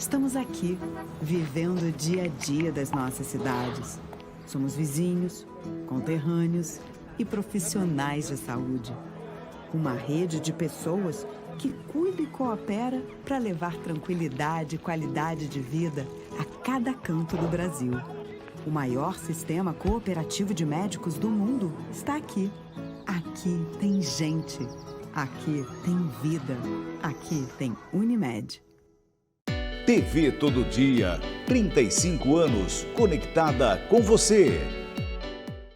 Estamos aqui, vivendo o dia a dia das nossas cidades. Somos vizinhos, conterrâneos e profissionais de saúde. Uma rede de pessoas que cuida e coopera para levar tranquilidade e qualidade de vida a cada canto do Brasil. O maior sistema cooperativo de médicos do mundo está aqui. Aqui tem gente. Aqui tem vida. Aqui tem Unimed. TV Todo Dia, 35 anos, conectada com você.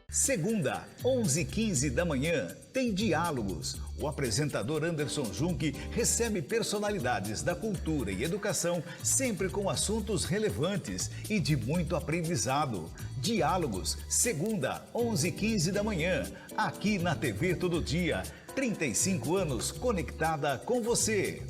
Segunda, 11h15 da manhã, tem Diálogos. O apresentador Anderson Junque recebe personalidades da cultura e educação, sempre com assuntos relevantes e de muito aprendizado. Diálogos, segunda, 11h15 da manhã, aqui na TV Todo Dia, 35 anos, conectada com você.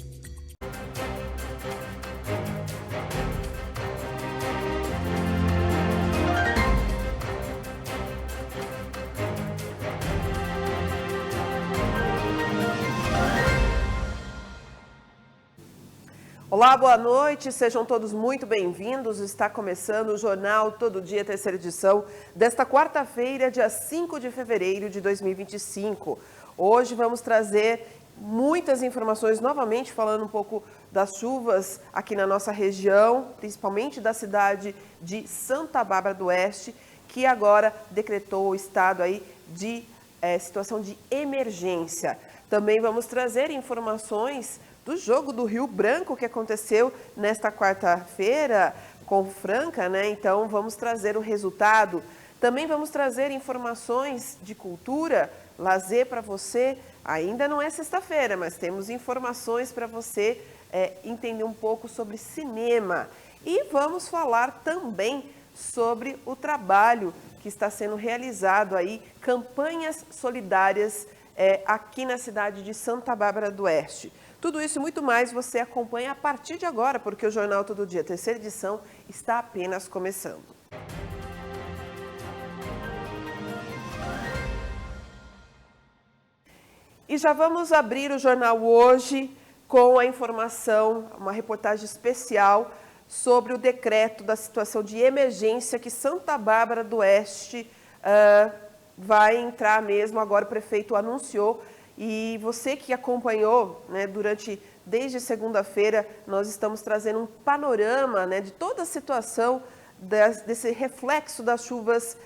Olá, boa noite, sejam todos muito bem-vindos. Está começando o Jornal Todo Dia, terceira edição, desta quarta-feira, dia 5 de fevereiro de 2025. Hoje vamos trazer muitas informações, novamente falando um pouco das chuvas aqui na nossa região, principalmente da cidade de Santa Bárbara do Oeste, que agora decretou o estado aí de situação de emergência. Também vamos trazer informações do jogo do Rio Branco que aconteceu nesta quarta-feira com Franca, né? Então vamos trazer o resultado. Também vamos trazer informações de cultura, lazer para você. Ainda não é sexta-feira, mas temos informações para você entender um pouco sobre cinema. E vamos falar também sobre o trabalho que está sendo realizado aí, campanhas solidárias aqui na cidade de Santa Bárbara do Oeste. Tudo isso e muito mais você acompanha a partir de agora, porque o Jornal Todo Dia, terceira edição, está apenas começando. E já vamos abrir o jornal hoje com a informação, uma reportagem especial sobre o decreto da situação de emergência que Santa Bárbara do Oeste vai entrar mesmo. Agora o prefeito anunciou. E você que acompanhou, né, desde segunda-feira, nós estamos trazendo um panorama, né, de toda a situação desse reflexo das chuvas,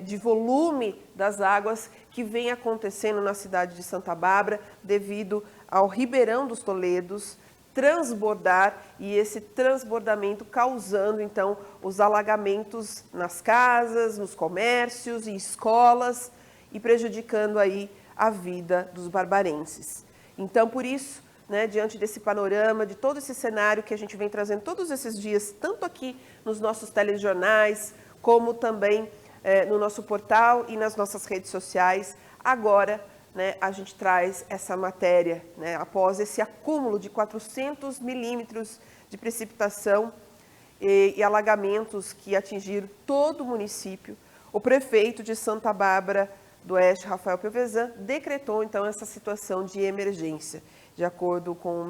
de volume das águas que vem acontecendo na cidade de Santa Bárbara devido ao Ribeirão dos Toledos transbordar e esse transbordamento causando, então, os alagamentos nas casas, nos comércios e escolas e prejudicando aí a vida dos barbarenses. Então, por isso, né, diante desse panorama, de todo esse cenário que a gente vem trazendo todos esses dias, tanto aqui nos nossos telejornais, como também no nosso portal e nas nossas redes sociais, agora, né, a gente traz essa matéria, né, após esse acúmulo de 400 milímetros de precipitação e alagamentos que atingiram todo o município. O prefeito de Santa Bárbara do Oeste, Rafael Piovesan, decretou então essa situação de emergência. De acordo com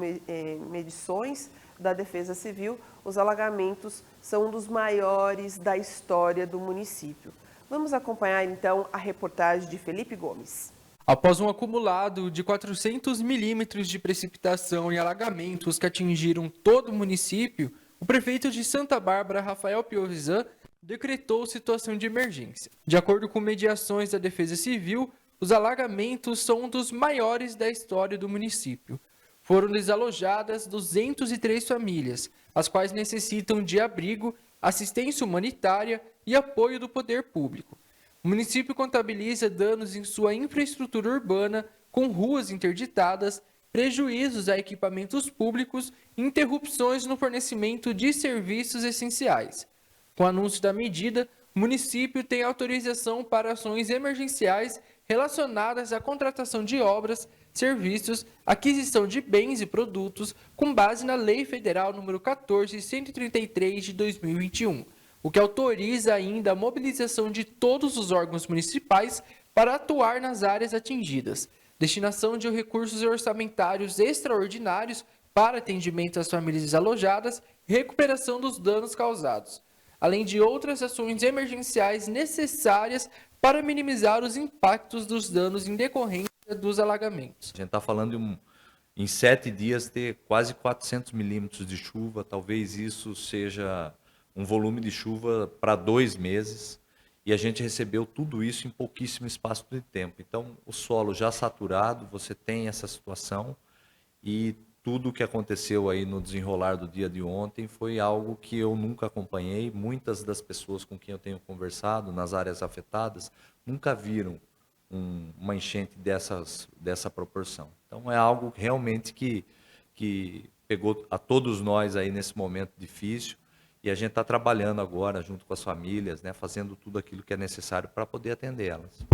medições da Defesa Civil, os alagamentos são um dos maiores da história do município. Vamos acompanhar então a reportagem de Felipe Gomes. Após um acumulado de 400 milímetros de precipitação e alagamentos que atingiram todo o município, o prefeito de Santa Bárbara, Rafael Piovesan, decretou situação de emergência. De acordo com mediações da Defesa Civil, os alagamentos são um dos maiores da história do município. Foram desalojadas 203 famílias, as quais necessitam de abrigo, assistência humanitária e apoio do poder público. O município contabiliza danos em sua infraestrutura urbana, com ruas interditadas, prejuízos a equipamentos públicos e interrupções no fornecimento de serviços essenciais. Com o anúncio da medida, o município tem autorização para ações emergenciais relacionadas à contratação de obras, serviços, aquisição de bens e produtos com base na Lei Federal nº 14.133 de 2021, o que autoriza ainda a mobilização de todos os órgãos municipais para atuar nas áreas atingidas, destinação de recursos orçamentários extraordinários para atendimento às famílias desalojadas e recuperação dos danos causados, além de outras ações emergenciais necessárias para minimizar os impactos dos danos em decorrência dos alagamentos. A gente está falando em 7 dias ter quase 400 milímetros de chuva, talvez isso seja um volume de chuva para 2 meses, e a gente recebeu tudo isso em pouquíssimo espaço de tempo. Então, o solo já saturado, você tem essa situação, e tudo o que aconteceu aí no desenrolar do dia de ontem foi algo que eu nunca acompanhei. Muitas das pessoas com quem eu tenho conversado nas áreas afetadas nunca viram uma enchente dessa proporção. Então é algo realmente que pegou a todos nós aí nesse momento difícil, e a gente está trabalhando agora junto com as famílias, né, fazendo tudo aquilo que é necessário para poder atender elas.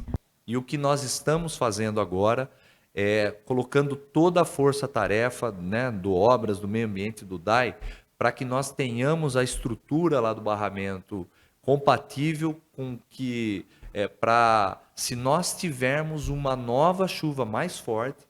E o que nós estamos fazendo agora é colocando toda a força-tarefa, né, do Obras, do Meio Ambiente, do DAI, para que nós tenhamos a estrutura lá do barramento compatível com que, se nós tivermos uma nova chuva mais forte,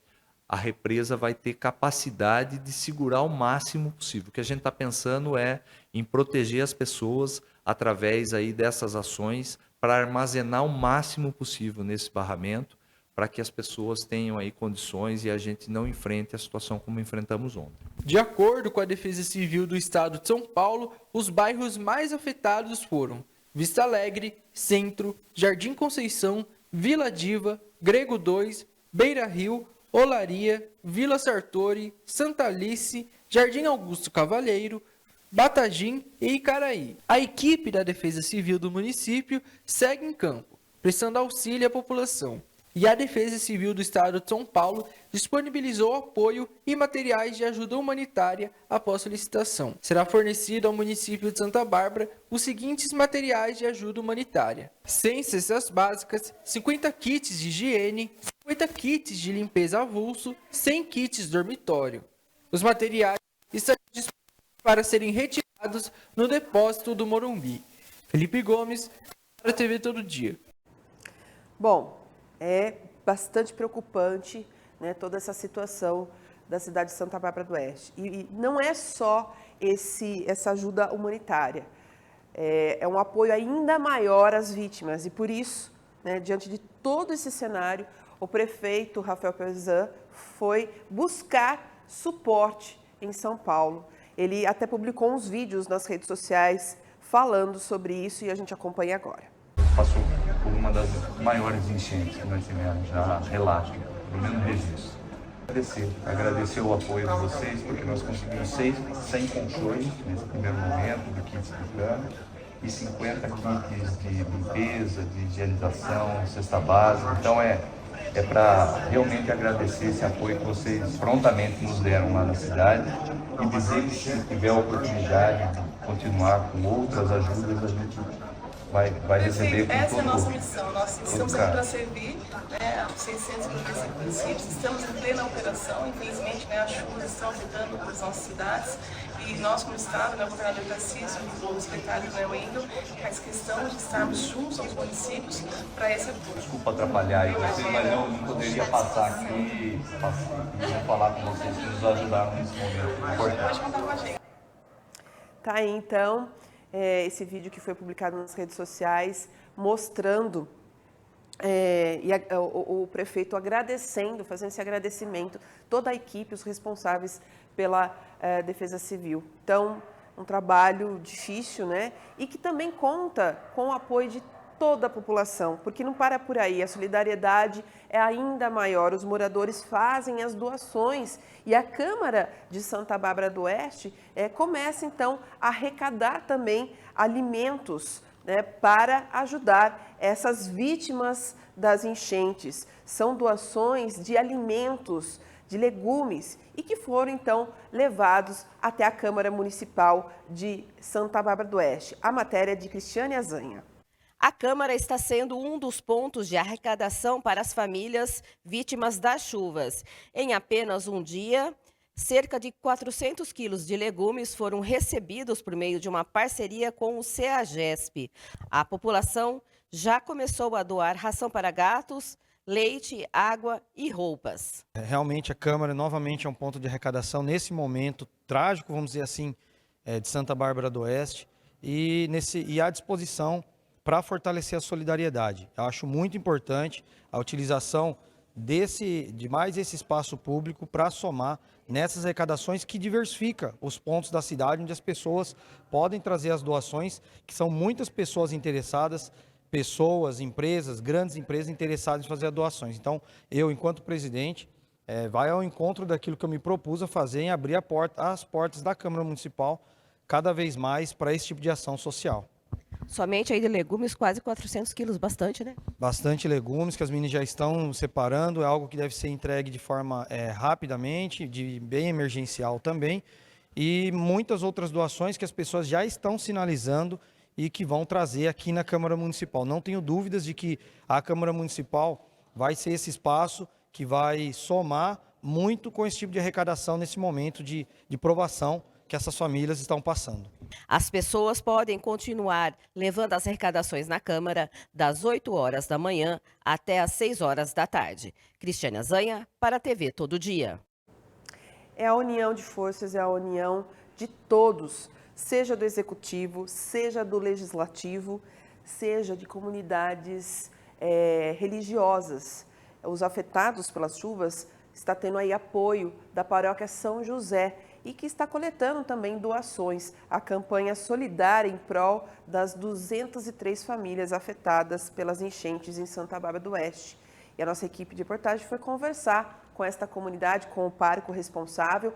a represa vai ter capacidade de segurar o máximo possível. O que a gente está pensando é em proteger as pessoas através aí dessas ações para armazenar o máximo possível nesse barramento, para que as pessoas tenham aí condições e a gente não enfrente a situação como enfrentamos ontem. De acordo com a Defesa Civil do Estado de São Paulo, os bairros mais afetados foram Vista Alegre, Centro, Jardim Conceição, Vila Diva, Grego 2, Beira Rio, Olaria, Vila Sartori, Santa Alice, Jardim Augusto Cavalheiro, Batagim e Icaraí. A equipe da Defesa Civil do município segue em campo, prestando auxílio à população. E a Defesa Civil do Estado de São Paulo disponibilizou apoio e materiais de ajuda humanitária após solicitação. Será fornecido ao município de Santa Bárbara os seguintes materiais de ajuda humanitária: 100 cestas básicas, 50 kits de higiene, 50 kits de limpeza avulso, 100 kits dormitório. Os materiais estão disponíveis para serem retirados no depósito do Morumbi. Felipe Gomes, para a TV Todo Dia. Bom, é bastante preocupante, né, toda essa situação da cidade de Santa Bárbara do Oeste. E não é só essa ajuda humanitária, é um apoio ainda maior às vítimas. E por isso, né, diante de todo esse cenário, o prefeito Rafael Piovesan foi buscar suporte em São Paulo. Ele até publicou uns vídeos nas redes sociais falando sobre isso e a gente acompanha agora. Passou por uma das maiores enchentes que nós tivemos, já relato, pelo menos registro. Agradecer o apoio de vocês, porque nós conseguimos 100 colchões nesse primeiro momento, de kits de cama, e 50 kits de limpeza, de higienização, cesta básica. Então é para realmente agradecer esse apoio que vocês prontamente nos deram lá na cidade e dizer que se tiver a oportunidade de continuar com outras ajudas, a gente vai receber com essa todo é a nossa missão. Nós estamos aqui para servir, né, aos 655 municípios. Estamos em plena operação. Infelizmente, né, as chuvas estão afetando as nossas cidades. E nós, como Estado, né, o governador Tarcísio, o secretário, né, Wendel, faz questão de estarmos juntos aos municípios para esse apoio. Desculpa atrapalhar aí vocês, mas eu não poderia passar aqui e falar com vocês que nos ajudaram nesse momento importante. Pode contar com a gente. Tá aí, então, esse vídeo que foi publicado nas redes sociais, mostrando o prefeito agradecendo, fazendo esse agradecimento, toda a equipe, os responsáveis pela Defesa Civil. Então, um trabalho difícil, né? E que também conta com o apoio de toda a população, porque não para por aí, a solidariedade é ainda maior, os moradores fazem as doações e a Câmara de Santa Bárbara do Oeste começa então a arrecadar também alimentos, né, para ajudar essas vítimas das enchentes. São doações de alimentos, de legumes e que foram então levados até a Câmara Municipal de Santa Bárbara do Oeste. A matéria é de Cristiane Azanha. A Câmara está sendo um dos pontos de arrecadação para as famílias vítimas das chuvas. Em apenas um dia, cerca de 400 quilos de legumes foram recebidos por meio de uma parceria com o CEAGESP. A população já começou a doar ração para gatos, leite, água e roupas. Realmente a Câmara novamente é um ponto de arrecadação nesse momento trágico, vamos dizer assim, de Santa Bárbara do Oeste e à disposição para fortalecer a solidariedade. Eu acho muito importante a utilização de mais esse espaço público para somar nessas arrecadações que diversifica os pontos da cidade onde as pessoas podem trazer as doações, que são muitas pessoas interessadas, pessoas, empresas, grandes empresas interessadas em fazer doações. Então, eu, enquanto presidente, vai ao encontro daquilo que eu me propus a fazer em abrir as portas da Câmara Municipal cada vez mais para esse tipo de ação social. Somente aí de legumes, quase 400 quilos, bastante, né? Bastante legumes que as meninas já estão separando, é algo que deve ser entregue de forma rapidamente, bem emergencial também, e muitas outras doações que as pessoas já estão sinalizando e que vão trazer aqui na Câmara Municipal. Não tenho dúvidas de que a Câmara Municipal vai ser esse espaço que vai somar muito com esse tipo de arrecadação nesse momento de provação que essas famílias estão passando. As pessoas podem continuar levando as arrecadações na Câmara das 8 horas da manhã até às 6 horas da tarde. Cristiane Azanha, para a TV Todo Dia. É a união de forças, é a união de todos, seja do Executivo, seja do Legislativo, seja de comunidades religiosas. Os afetados pelas chuvas está tendo aí apoio da Paróquia São José e que está coletando também doações. A campanha solidária em prol das 203 famílias afetadas pelas enchentes em Santa Bárbara do Oeste. E a nossa equipe de reportagem foi conversar com esta comunidade, com o pároco responsável,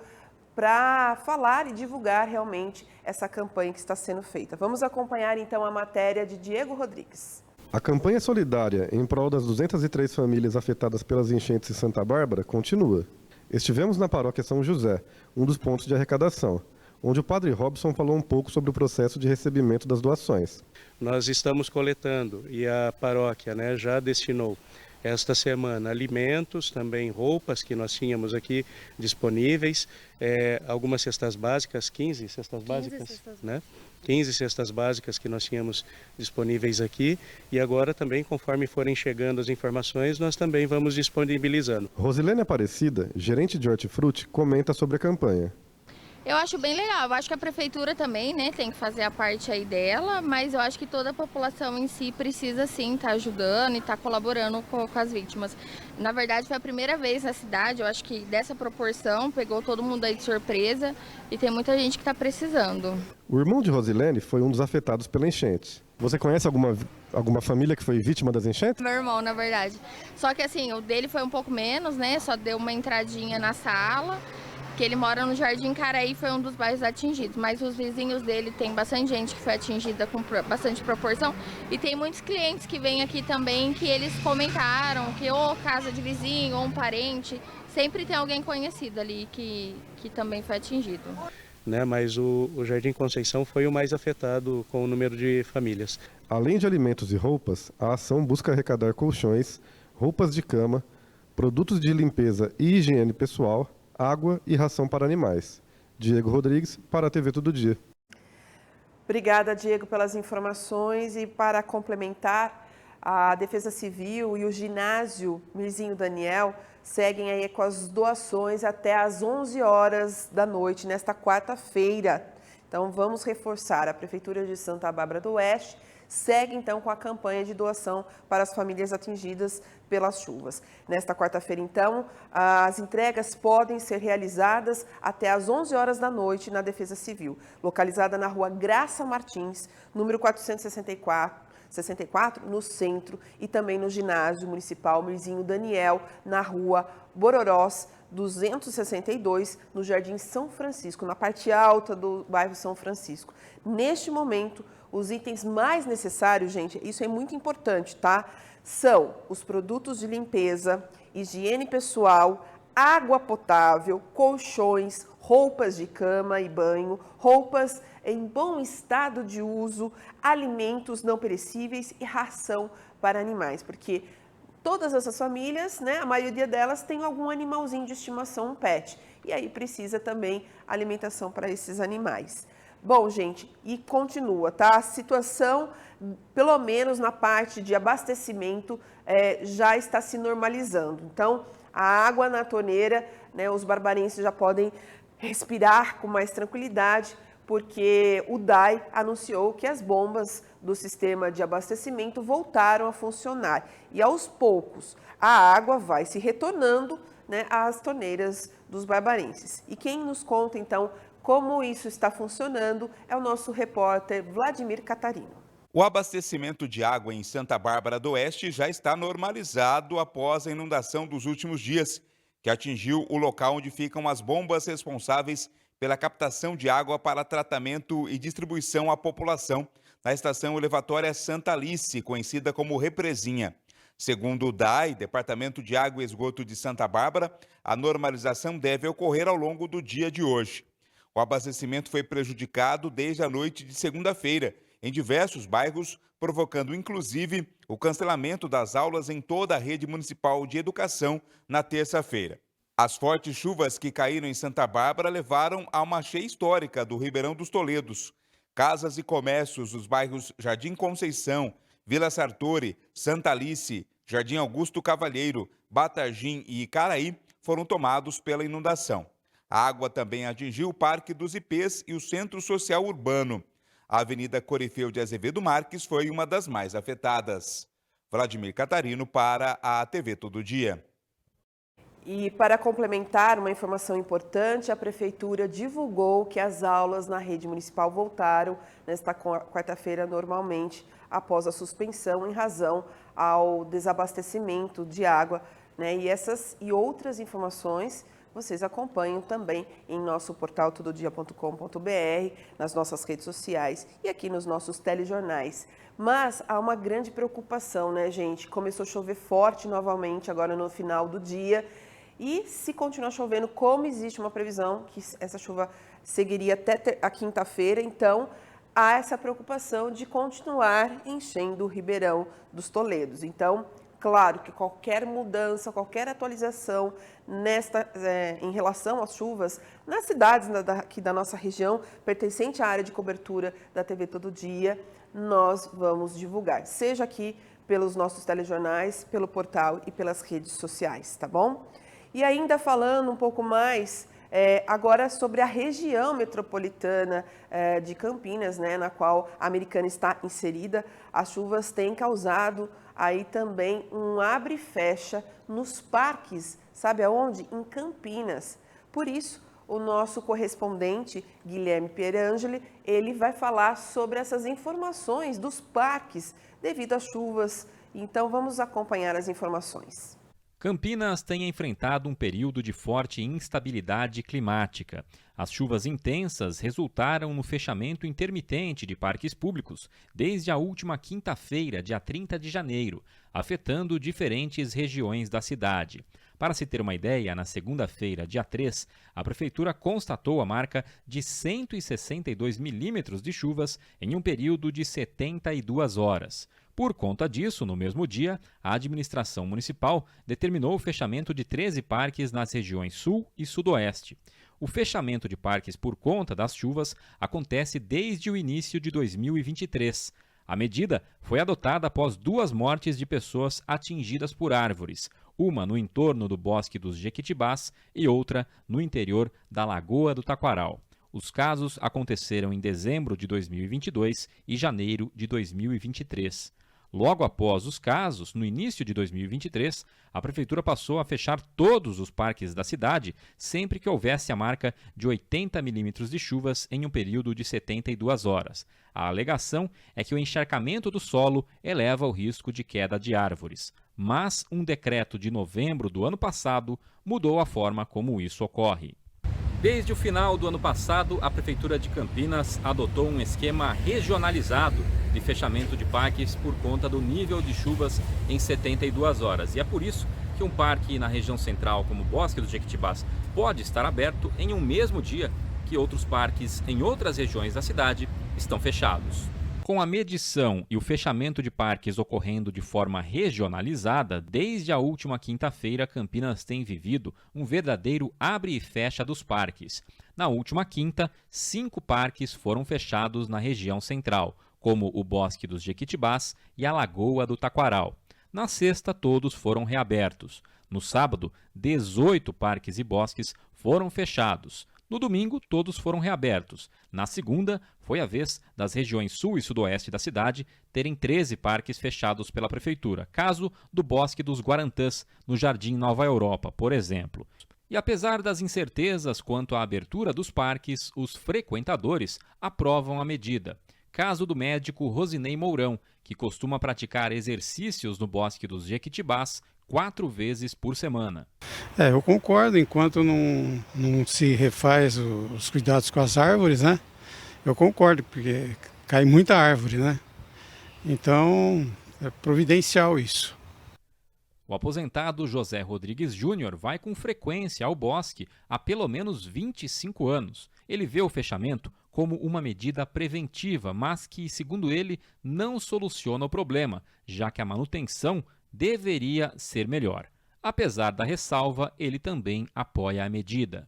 para falar e divulgar realmente essa campanha que está sendo feita. Vamos acompanhar então a matéria de Diego Rodrigues. A campanha solidária em prol das 203 famílias afetadas pelas enchentes em Santa Bárbara continua. Estivemos na Paróquia São José, um dos pontos de arrecadação, onde o padre Robson falou um pouco sobre o processo de recebimento das doações. Nós estamos coletando e a paróquia já destinou esta semana alimentos, também roupas que nós tínhamos aqui disponíveis, algumas cestas básicas, 15 cestas básicas, 15 cestas básicas que nós tínhamos disponíveis aqui e agora também, conforme forem chegando as informações, nós também vamos disponibilizando. Rosilene Aparecida, gerente de hortifruti, comenta sobre a campanha. Eu acho bem legal, eu acho que a prefeitura também tem que fazer a parte aí dela, mas eu acho que toda a população em si precisa sim estar ajudando e estar colaborando com as vítimas. Na verdade foi a primeira vez na cidade, eu acho que dessa proporção pegou todo mundo aí de surpresa e tem muita gente que está precisando. O irmão de Rosilene foi um dos afetados pela enchente. Você conhece alguma família que foi vítima das enchentes? Meu irmão, na verdade. Só que assim, o dele foi um pouco menos, só deu uma entradinha na sala. Que ele mora no Jardim Caraí, foi um dos bairros atingidos, mas os vizinhos dele tem bastante gente que foi atingida com bastante proporção e tem muitos clientes que vêm aqui também que eles comentaram que ou casa de vizinho ou um parente, sempre tem alguém conhecido ali que também foi atingido. Mas o Jardim Conceição foi o mais afetado com o número de famílias. Além de alimentos e roupas, a ação busca arrecadar colchões, roupas de cama, produtos de limpeza e higiene pessoal, água e ração para animais. Diego Rodrigues, para a TV Todo Dia. Obrigada, Diego, pelas informações. E para complementar, a Defesa Civil e o ginásio Mirzinho Daniel seguem aí com as doações até às 11 horas da noite, nesta quarta-feira. Então, vamos reforçar. A Prefeitura de Santa Bárbara do Oeste segue, então, com a campanha de doação para as famílias atingidas pelas chuvas. Nesta quarta-feira, então, as entregas podem ser realizadas até às 11 horas da noite na Defesa Civil, localizada na rua Graça Martins, número 464, no centro, e também no ginásio municipal Mirzinho Daniel, na rua Bororós, 262, no Jardim São Francisco, na parte alta do bairro São Francisco. Neste momento, os itens mais necessários, gente, isso é muito importante, tá? São os produtos de limpeza, higiene pessoal, água potável, colchões, roupas de cama e banho, roupas em bom estado de uso, alimentos não perecíveis e ração para animais, porque todas essas famílias, a maioria delas tem algum animalzinho de estimação, um pet, e aí precisa também alimentação para esses animais. Bom, gente, e continua, tá? A situação, pelo menos na parte de abastecimento, já está se normalizando. Então, a água na torneira, né, os barbarenses já podem respirar com mais tranquilidade, porque o DAI anunciou que as bombas do sistema de abastecimento voltaram a funcionar. E aos poucos, a água vai se retornando, né, às torneiras dos barbarenses. E quem nos conta, então, como isso está funcionando é o nosso repórter Vladimir Catarino. O abastecimento de água em Santa Bárbara do Oeste já está normalizado após a inundação dos últimos dias, que atingiu o local onde ficam as bombas responsáveis pela captação de água para tratamento e distribuição à população na estação elevatória Santa Alice, conhecida como Represinha. Segundo o DAI, Departamento de Água e Esgoto de Santa Bárbara, a normalização deve ocorrer ao longo do dia de hoje. O abastecimento foi prejudicado desde a noite de segunda-feira, em diversos bairros, provocando inclusive o cancelamento das aulas em toda a rede municipal de educação na terça-feira. As fortes chuvas que caíram em Santa Bárbara levaram a uma cheia histórica do Ribeirão dos Toledos. Casas e comércios dos bairros Jardim Conceição, Vila Sartori, Santa Alice, Jardim Augusto Cavalheiro, Batargim e Icaraí foram tomados pela inundação. A água também atingiu o Parque dos Ipês e o Centro Social Urbano. A Avenida Corifeu de Azevedo Marques foi uma das mais afetadas. Vladimir Catarino para a TV Todo Dia. E para complementar uma informação importante, a Prefeitura divulgou que as aulas na rede municipal voltaram nesta quarta-feira normalmente, após a suspensão em razão ao desabastecimento de água, né? E essas e outras informações vocês acompanham também em nosso portal tododia.com.br, nas nossas redes sociais e aqui nos nossos telejornais. Mas há uma grande preocupação, né, gente? Começou a chover forte novamente agora no final do dia. E se continuar chovendo, como existe uma previsão que essa chuva seguiria até a quinta-feira, então há essa preocupação de continuar enchendo o Ribeirão dos Toledos. Então, claro que qualquer mudança, qualquer atualização em relação às chuvas nas cidades aqui da nossa região, pertencente à área de cobertura da TV Todo Dia, nós vamos divulgar, seja aqui pelos nossos telejornais, pelo portal e pelas redes sociais, tá bom? E ainda falando um pouco mais agora sobre a região metropolitana de Campinas, né, na qual a Americana está inserida, as chuvas têm causado aí também um abre e fecha nos parques, sabe aonde? Em Campinas. Por isso, o nosso correspondente Guilherme Pierangeli, ele vai falar sobre essas informações dos parques devido às chuvas. Então, vamos acompanhar as informações. Campinas tem enfrentado um período de forte instabilidade climática. As chuvas intensas resultaram no fechamento intermitente de parques públicos desde a última quinta-feira, dia 30 de janeiro, afetando diferentes regiões da cidade. Para se ter uma ideia, na segunda-feira, dia 3, a Prefeitura constatou a marca de 162 milímetros de chuvas em um período de 72 horas. Por conta disso, no mesmo dia, a administração municipal determinou o fechamento de 13 parques nas regiões Sul e Sudoeste. O fechamento de parques por conta das chuvas acontece desde o início de 2023. A medida foi adotada após 2 mortes de pessoas atingidas por árvores, uma no entorno do Bosque dos Jequitibás e outra no interior da Lagoa do Taquaral. Os casos aconteceram em dezembro de 2022 e janeiro de 2023. Logo após os casos, no início de 2023, a Prefeitura passou a fechar todos os parques da cidade sempre que houvesse a marca de 80 milímetros de chuvas em um período de 72 horas. A alegação é que o encharcamento do solo eleva o risco de queda de árvores. Mas um decreto de novembro do ano passado mudou a forma como isso ocorre. Desde o final do ano passado, a Prefeitura de Campinas adotou um esquema regionalizado de fechamento de parques por conta do nível de chuvas em 72 horas. E é por isso que um parque na região central, como o Bosque dos Jequitibás, pode estar aberto em um mesmo dia que outros parques em outras regiões da cidade estão fechados. Com a medição e o fechamento de parques ocorrendo de forma regionalizada, desde a última quinta-feira, Campinas tem vivido um verdadeiro abre e fecha dos parques. Na última quinta, 5 parques foram fechados na região central, como o Bosque dos Jequitibás e a Lagoa do Taquaral. Na sexta, todos foram reabertos. No sábado, 18 parques e bosques foram fechados. No domingo, todos foram reabertos. Na segunda, foi a vez das regiões sul e sudoeste da cidade terem 13 parques fechados pela prefeitura, caso do Bosque dos Guarantãs, no Jardim Nova Europa, por exemplo. E apesar das incertezas quanto à abertura dos parques, os frequentadores aprovam a medida. Caso do médico Rosinei Mourão, que costuma praticar exercícios no Bosque dos Jequitibás 4 vezes por semana. Eu concordo, enquanto não se refaz os cuidados com as árvores, né? Eu concordo, porque cai muita árvore, né? Então, é providencial isso. O aposentado José Rodrigues Júnior vai com frequência ao bosque há pelo menos 25 anos. Ele vê o fechamento como uma medida preventiva, mas que, segundo ele, não soluciona o problema, já que a manutenção deveria ser melhor. Apesar da ressalva, ele também apoia a medida.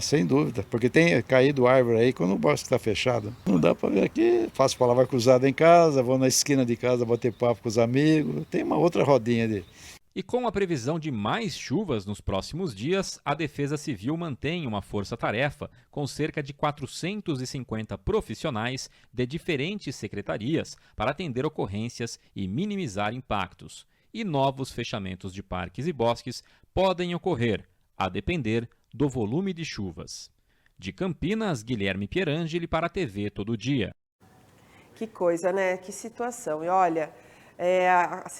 Sem dúvida, porque tem caído árvore aí quando o bosque está fechado. Não dá para ver aqui, faço palavra cruzada em casa, vou na esquina de casa bater papo com os amigos, tem uma outra rodinha ali. E com a previsão de mais chuvas nos próximos dias, a Defesa Civil mantém uma força-tarefa com cerca de 450 profissionais de diferentes secretarias para atender ocorrências e minimizar impactos. E novos fechamentos de parques e bosques podem ocorrer, a depender do volume de chuvas. De Campinas, Guilherme Pierangeli para a TV Todo Dia. Que coisa, né? Que situação. E olha,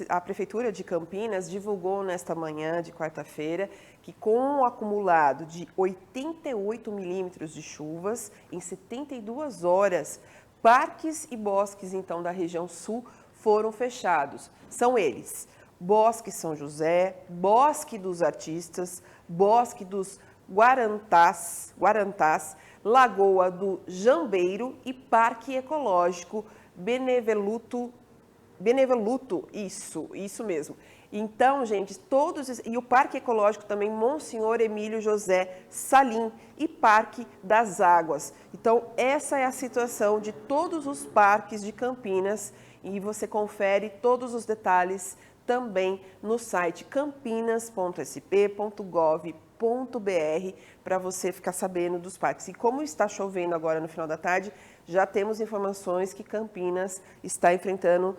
a Prefeitura de Campinas divulgou nesta manhã de quarta-feira que com um acumulado de 88 milímetros de chuvas em 72 horas, parques e bosques então da região sul foram fechados. São eles: Bosque São José, Bosque dos Artistas, Bosque dos Guarantás, Lagoa do Jambeiro e Parque Ecológico Beneveluto, isso mesmo. Então, gente, e o Parque Ecológico também Monsenhor Emílio José Salim e Parque das Águas. Então, essa é a situação de todos os parques de Campinas e você confere todos os detalhes também no site campinas.sp.gov.br para você ficar sabendo dos parques. E como está chovendo agora no final da tarde, já temos informações que Campinas está enfrentando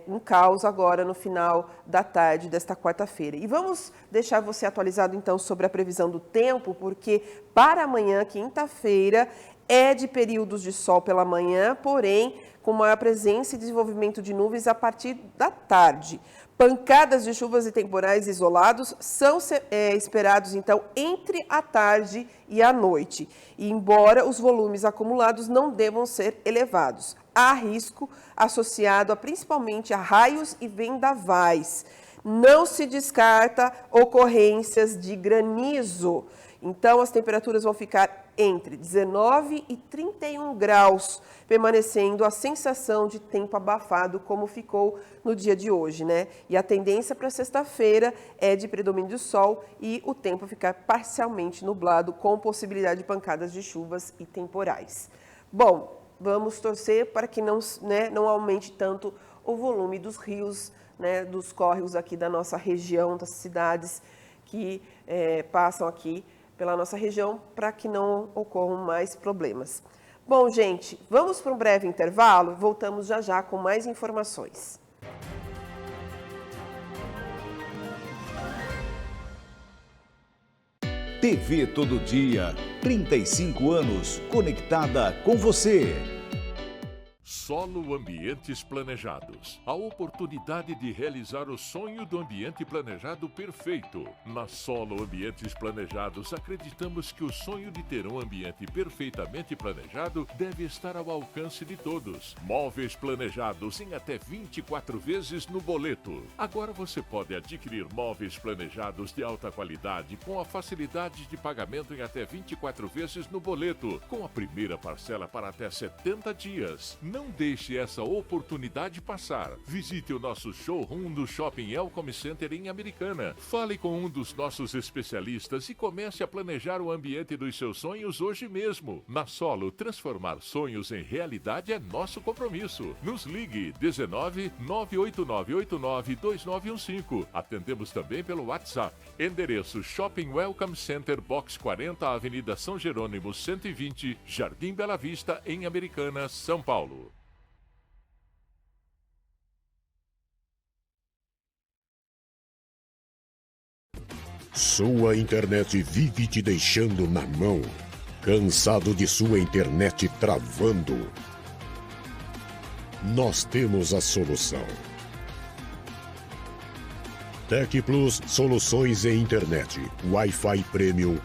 um caos agora no final da tarde desta quarta-feira. E vamos deixar você atualizado então sobre a previsão do tempo, porque para amanhã, quinta-feira, é de períodos de sol pela manhã, porém com maior presença e desenvolvimento de nuvens a partir da tarde. Pancadas de chuvas e temporais isolados são esperados, então, entre a tarde e a noite. E, embora os volumes acumulados não devam ser elevados, há risco associado principalmente a raios e vendavais. Não se descarta ocorrências de granizo. Então, as temperaturas vão ficar entre 19 e 31 graus, permanecendo a sensação de tempo abafado, como ficou no dia de hoje, né? E a tendência para sexta-feira é de predomínio do sol e o tempo ficar parcialmente nublado, com possibilidade de pancadas de chuvas e temporais. Bom, vamos torcer para que não aumente tanto o volume dos rios, né, dos córregos aqui da nossa região, das cidades que passam aqui pela nossa região, para que não ocorram mais problemas. Bom, gente, vamos para um breve intervalo, voltamos já já com mais informações. TV Todo Dia, 35 anos, conectada com você. Solo Ambientes Planejados. A oportunidade de realizar o sonho do ambiente planejado perfeito. Na Solo Ambientes Planejados, acreditamos que o sonho de ter um ambiente perfeitamente planejado deve estar ao alcance de todos. Móveis planejados em até 24 vezes no boleto. Agora você pode adquirir móveis planejados de alta qualidade com a facilidade de pagamento em até 24 vezes no boleto, com a primeira parcela para até 70 dias. Não Não deixe essa oportunidade passar. Visite o nosso showroom do Shopping Welcome Center em Americana. Fale com um dos nossos especialistas e comece a planejar o ambiente dos seus sonhos hoje mesmo. Na Solo, transformar sonhos em realidade é nosso compromisso. Nos ligue 19 98989 2915. Atendemos também pelo WhatsApp. Endereço Shopping Welcome Center, Box 40, Avenida São Jerônimo 120, Jardim Bela Vista, em Americana, São Paulo. Sua internet vive te deixando na mão. Cansado de sua internet travando? Nós temos a solução. Tec Plus Soluções em Internet, Wi-Fi Premium,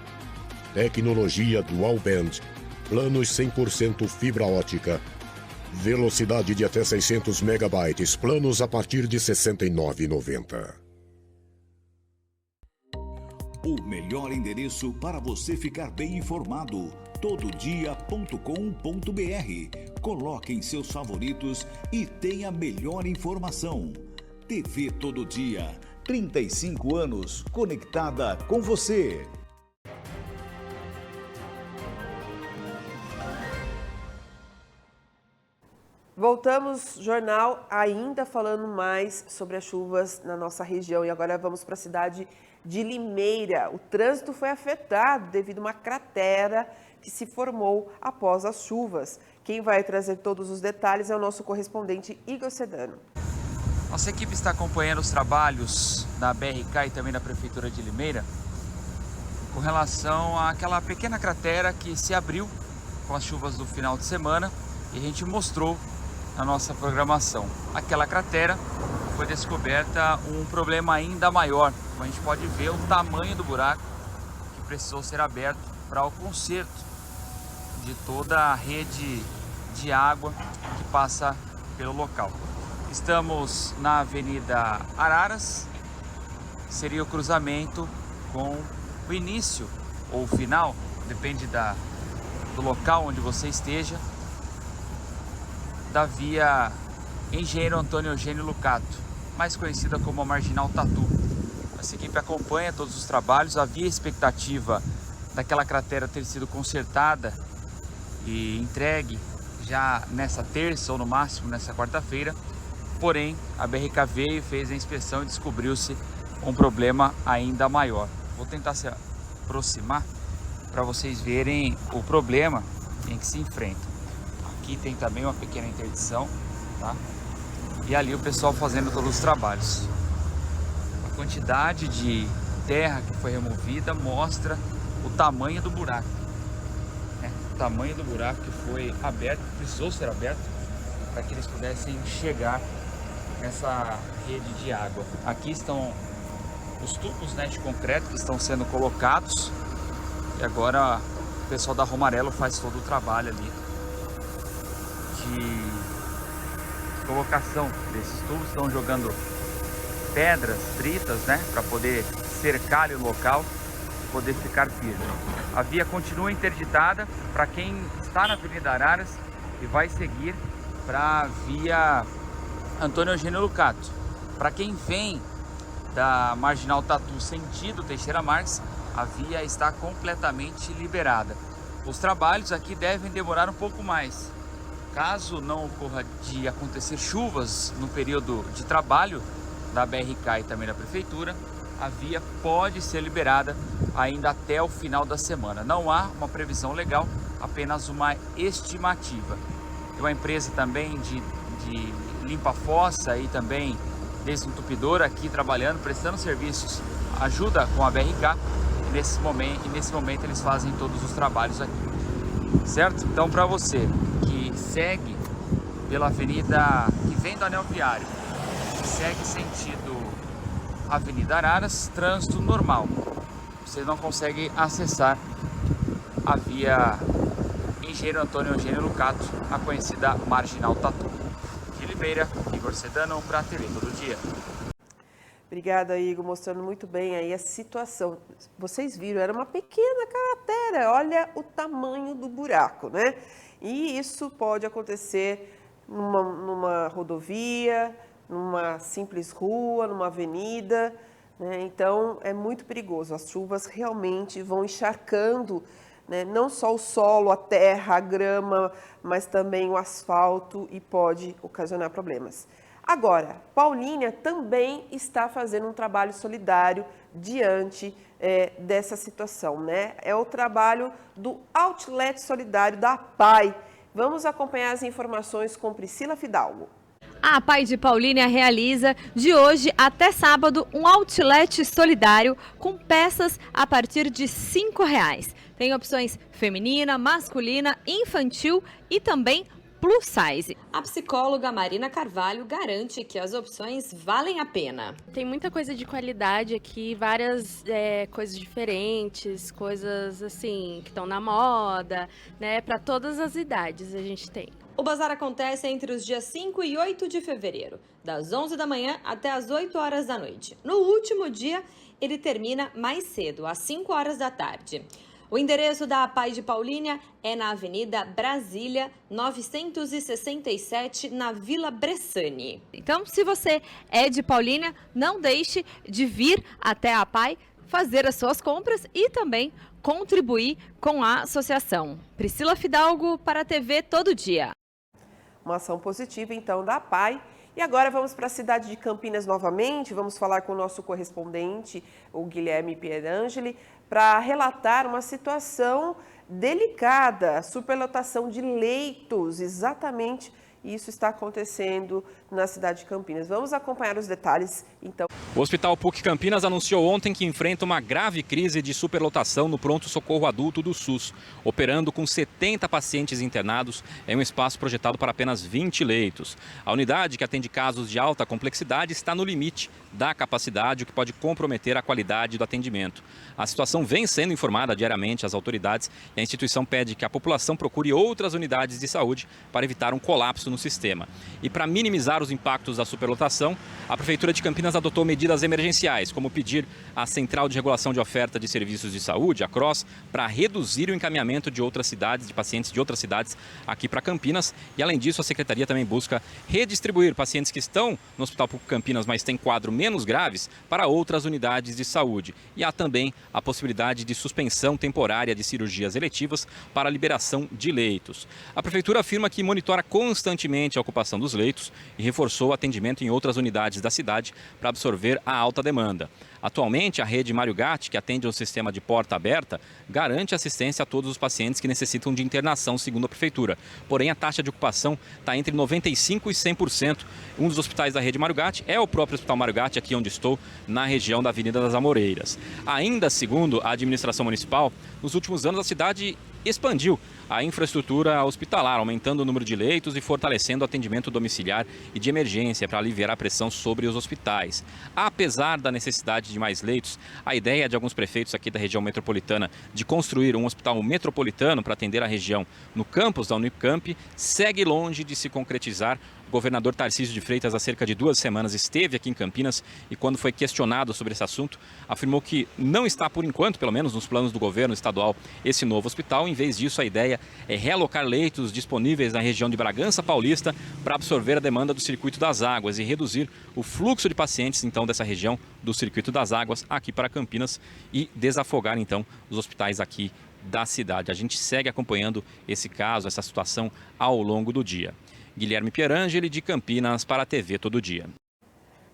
tecnologia Dual Band, planos 100% fibra ótica, velocidade de até 600 megabytes, planos a partir de R$ 69,90. O melhor endereço para você ficar bem informado, tododia.com.br. Coloque em seus favoritos e tenha a melhor informação. TV Todo Dia, 35 anos conectada com você. Voltamos, jornal, ainda falando mais sobre as chuvas na nossa região. E agora vamos para a cidade de Limeira. O trânsito foi afetado devido a uma cratera que se formou após as chuvas. Quem vai trazer todos os detalhes é o nosso correspondente Igor Sedano. Nossa equipe está acompanhando os trabalhos da BRK e também da Prefeitura de Limeira com relação àquela pequena cratera que se abriu com as chuvas do final de semana e a gente mostrou na nossa programação. Aquela cratera foi descoberta um problema ainda maior. Como a gente pode ver, o tamanho do buraco que precisou ser aberto para o conserto de toda a rede de água que passa pelo local. Estamos na Avenida Araras, seria o cruzamento com o início ou o final, depende do local onde você esteja, da via Engenheiro Antônio Eugênio Lucato, mais conhecida como a Marginal Tatu. Essa equipe acompanha todos os trabalhos, havia expectativa daquela cratera ter sido consertada e entregue já nessa terça ou no máximo nessa quarta-feira. Porém, a BRK veio, fez a inspeção e descobriu-se um problema ainda maior. Vou tentar se aproximar para vocês verem o problema em que se enfrenta. Aqui tem também uma pequena interdição, tá? E ali o pessoal fazendo todos os trabalhos. A quantidade de terra que foi removida mostra o tamanho do buraco, né? O tamanho do buraco que foi aberto, precisou ser aberto para que eles pudessem chegar nessa rede de água. Aqui estão os tubos, né, de concreto que estão sendo colocados e agora o pessoal da Romarelo faz todo o trabalho ali de colocação desses tubos. Estão jogando pedras, tritas, né, para poder cercar ali o local e poder ficar firme. A via continua interditada para quem está na Avenida Araras e vai seguir para a via Antônio Eugênio Lucato. Para quem vem da Marginal Tatu sentido Teixeira Marques, a via está completamente liberada. Os trabalhos aqui devem demorar um pouco mais. Caso não ocorra de acontecer chuvas no período de trabalho da BRK e também da Prefeitura, a via pode ser liberada ainda até o final da semana. Não há uma previsão legal, apenas uma estimativa. Tem uma empresa também de limpa-fossa e também desentupidora aqui trabalhando, prestando serviços, ajuda com a BRK. E nesse momento eles fazem todos os trabalhos aqui, certo? Então, para você que segue pela avenida, que vem do Anel Viário, segue sentido Avenida Araras, trânsito normal. Você não consegue acessar a via Engenheiro Antônio Eugênio Lucato, a conhecida Marginal Tatu. De Limeira, Igor Sedano para a TV Todo Dia. Obrigada, Igor, mostrando muito bem aí a situação. Vocês viram, era uma pequena cratera, olha o tamanho do buraco, né? E isso pode acontecer numa rodovia, numa simples rua, numa avenida, né? Então é muito perigoso. As chuvas realmente vão encharcando, né? Não só o solo, a terra, a grama, mas também o asfalto e pode ocasionar problemas. Agora, Paulínia também está fazendo um trabalho solidário diante dessa situação, né? É o trabalho do Outlet Solidário da APAI. Vamos acompanhar as informações com Priscila Fidalgo. A APAI de Paulínia realiza, de hoje até sábado, um outlet solidário com peças a partir de R$ 5,00. Tem opções feminina, masculina, infantil e também plus size. A psicóloga Marina Carvalho garante que as opções valem a pena. Tem muita coisa de qualidade aqui, várias coisas diferentes, coisas assim que estão na moda, né? Para todas as idades a gente tem. O bazar acontece entre os dias 5 e 8 de fevereiro, das 11 da manhã até as 8 horas da noite. No último dia, ele termina mais cedo, às 5 horas da tarde. O endereço da APAI de Paulínia é na Avenida Brasília, 967, na Vila Bressani. Então, se você é de Paulínia, não deixe de vir até a APAI, fazer as suas compras e também contribuir com a associação. Priscila Fidalgo para a TV Todo Dia. Uma ação positiva, então, da APAI. E agora vamos para a cidade de Campinas novamente. Vamos falar com o nosso correspondente, o Guilherme Pierangeli, para relatar uma situação delicada, a superlotação de leitos. Exatamente isso está acontecendo na cidade de Campinas. Vamos acompanhar os detalhes, então. O Hospital PUC Campinas anunciou ontem que enfrenta uma grave crise de superlotação no pronto-socorro adulto do SUS, operando com 70 pacientes internados em um espaço projetado para apenas 20 leitos. A unidade, que atende casos de alta complexidade, está no limite da capacidade, o que pode comprometer a qualidade do atendimento. A situação vem sendo informada diariamente às autoridades e a instituição pede que a população procure outras unidades de saúde para evitar um colapso no sistema. E para minimizar os impactos da superlotação, a Prefeitura de Campinas adotou medidas emergenciais, como pedir à Central de Regulação de Oferta de Serviços de Saúde, a CROSS, para reduzir o encaminhamento de outras cidades, de pacientes de outras cidades aqui para Campinas. E além disso, a Secretaria também busca redistribuir pacientes que estão no Hospital PUC Campinas, mas têm quadro menos graves, para outras unidades de saúde. E há também a possibilidade de suspensão temporária de cirurgias eletivas para liberação de leitos. A Prefeitura afirma que monitora constantemente a ocupação dos leitos e reforçou o atendimento em outras unidades da cidade para absorver a alta demanda. Atualmente, a rede Mário Gatti, que atende um sistema de porta aberta, garante assistência a todos os pacientes que necessitam de internação, segundo a Prefeitura. Porém, a taxa de ocupação está entre 95% e 100%. Um dos hospitais da rede Mário Gatti é o próprio Hospital Mário Gatti, aqui onde estou, na região da Avenida das Amoreiras. Ainda segundo a administração municipal, nos últimos anos a cidade expandiu a infraestrutura hospitalar, aumentando o número de leitos e fortalecendo o atendimento domiciliar e de emergência para aliviar a pressão sobre os hospitais. Apesar da necessidade de mais leitos, a ideia de alguns prefeitos aqui da região metropolitana de construir um hospital metropolitano para atender a região no campus da Unicamp segue longe de se concretizar. O governador Tarcísio de Freitas, há cerca de 2 semanas, esteve aqui em Campinas e, quando foi questionado sobre esse assunto, afirmou que não está, por enquanto, pelo menos nos planos do governo estadual, esse novo hospital. Em vez disso, a ideia é realocar leitos disponíveis na região de Bragança Paulista para absorver a demanda do Circuito das Águas e reduzir o fluxo de pacientes, então, dessa região do Circuito das Águas aqui para Campinas e desafogar, então, os hospitais aqui da cidade. A gente segue acompanhando esse caso, essa situação ao longo do dia. Guilherme Pierangeli, de Campinas, para a TV Todo Dia.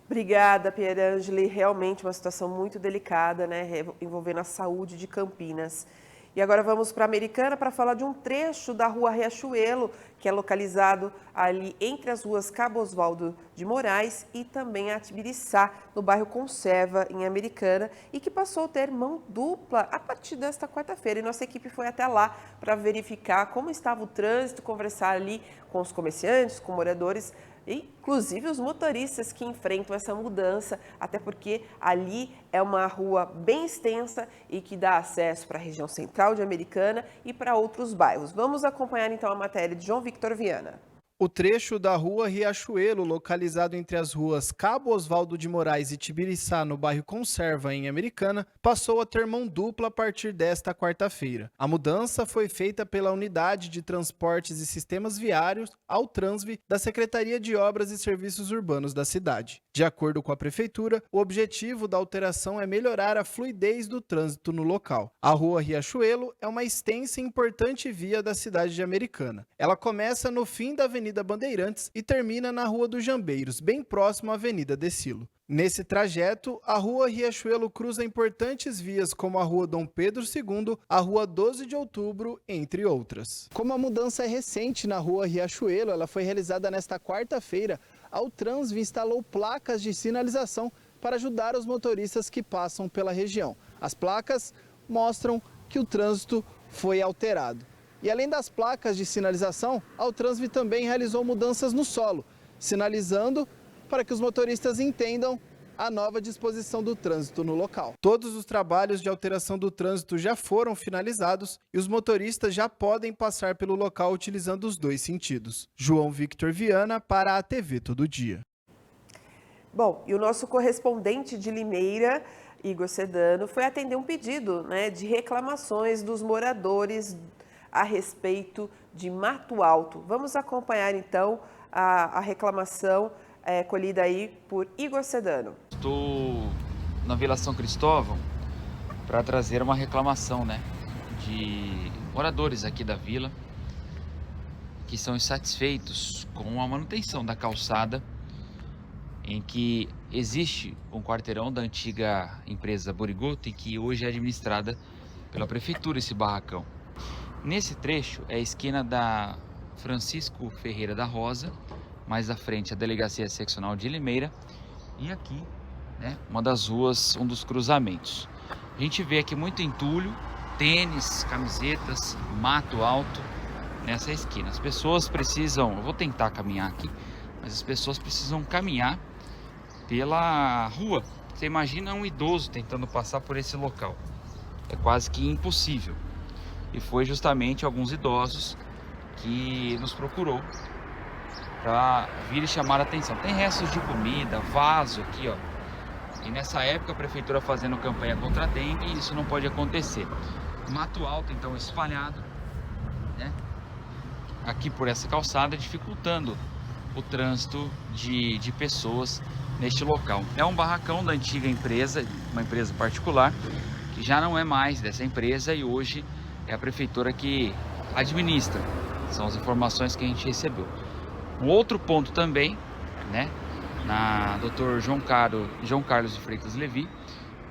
Obrigada, Pierangeli. Realmente uma situação muito delicada, né, envolvendo a saúde de Campinas. E agora vamos para a Americana para falar de um trecho da rua Riachuelo, que é localizado ali entre as ruas Cabo Osvaldo de Moraes e também a Tibiriçá, no bairro Conserva, em Americana, e que passou a ter mão dupla a partir desta quarta-feira. E nossa equipe foi até lá para verificar como estava o trânsito, conversar ali com os comerciantes, com moradores, inclusive os motoristas que enfrentam essa mudança, até porque ali é uma rua bem extensa e que dá acesso para a região central de Americana e para outros bairros. Vamos acompanhar então a matéria de João Victor Viana. O trecho da rua Riachuelo, localizado entre as ruas Cabo Oswaldo de Moraes e Tibiriçá, no bairro Conserva, em Americana, passou a ter mão dupla a partir desta quarta-feira. A mudança foi feita pela Unidade de Transportes e Sistemas Viários, Altransv, da Secretaria de Obras e Serviços Urbanos da cidade. De acordo com a Prefeitura, o objetivo da alteração é melhorar a fluidez do trânsito no local. A rua Riachuelo é uma extensa e importante via da cidade de Americana. Ela começa no fim da Avenida Bandeirantes e termina na Rua dos Jambeiros, bem próximo à Avenida Decilo. Nesse trajeto, a Rua Riachuelo cruza importantes vias como a Rua Dom Pedro II, a Rua 12 de Outubro, entre outras. Como a mudança é recente na Rua Riachuelo, ela foi realizada nesta quarta-feira, a Altransv instalou placas de sinalização para ajudar os motoristas que passam pela região. As placas mostram que o trânsito foi alterado. E além das placas de sinalização, a Altransv também realizou mudanças no solo, sinalizando para que os motoristas entendam a nova disposição do trânsito no local. Todos os trabalhos de alteração do trânsito já foram finalizados e os motoristas já podem passar pelo local utilizando os dois sentidos. João Victor Viana para a TV Todo Dia. Bom, e o nosso correspondente de Limeira, Igor Sedano, foi atender um pedido, de reclamações dos moradores a respeito de Mato Alto. Vamos acompanhar então a reclamação colhida aí por Igor Sedano. Estou na Vila São Cristóvão para trazer uma reclamação, de moradores aqui da vila que são insatisfeitos com a manutenção da calçada em que existe um quarteirão da antiga empresa Boriguto e que hoje é administrada pela prefeitura esse barracão. Nesse trecho é a esquina da Francisco Ferreira da Rosa, mais à frente a Delegacia Seccional de Limeira e aqui, uma das ruas, um dos cruzamentos. A gente vê aqui muito entulho, tênis, camisetas, mato alto nessa esquina. As pessoas precisam, eu vou tentar caminhar aqui, mas as pessoas precisam caminhar pela rua. Você imagina um idoso tentando passar por esse local. É quase que impossível. E foi justamente alguns idosos que nos procurou para vir e chamar a atenção. Tem restos de comida, vaso aqui, ó. E nessa época a prefeitura fazendo campanha contra a dengue, e isso não pode acontecer. Mato alto então espalhado, aqui por essa calçada, dificultando o trânsito de pessoas neste local. É um barracão da antiga empresa, uma empresa particular, que já não é mais dessa empresa e hoje é a prefeitura que administra. São as informações que a gente recebeu. Um outro ponto também, na Dr. João Carlos de Freitas Levi,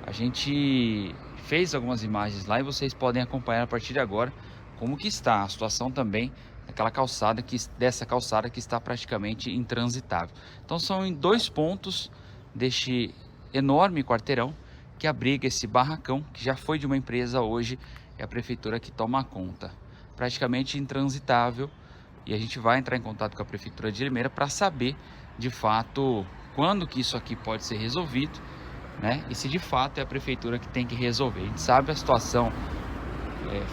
a gente fez algumas imagens lá e vocês podem acompanhar a partir de agora como que está a situação também daquela calçada, dessa calçada que está praticamente intransitável. Então são em dois pontos deste enorme quarteirão que abriga esse barracão, que já foi de uma empresa, hoje é a prefeitura que toma conta. Praticamente intransitável, e a gente vai entrar em contato com a prefeitura de Limeira para saber de fato quando que isso aqui pode ser resolvido, e se de fato é a prefeitura que tem que resolver. A gente sabe a situação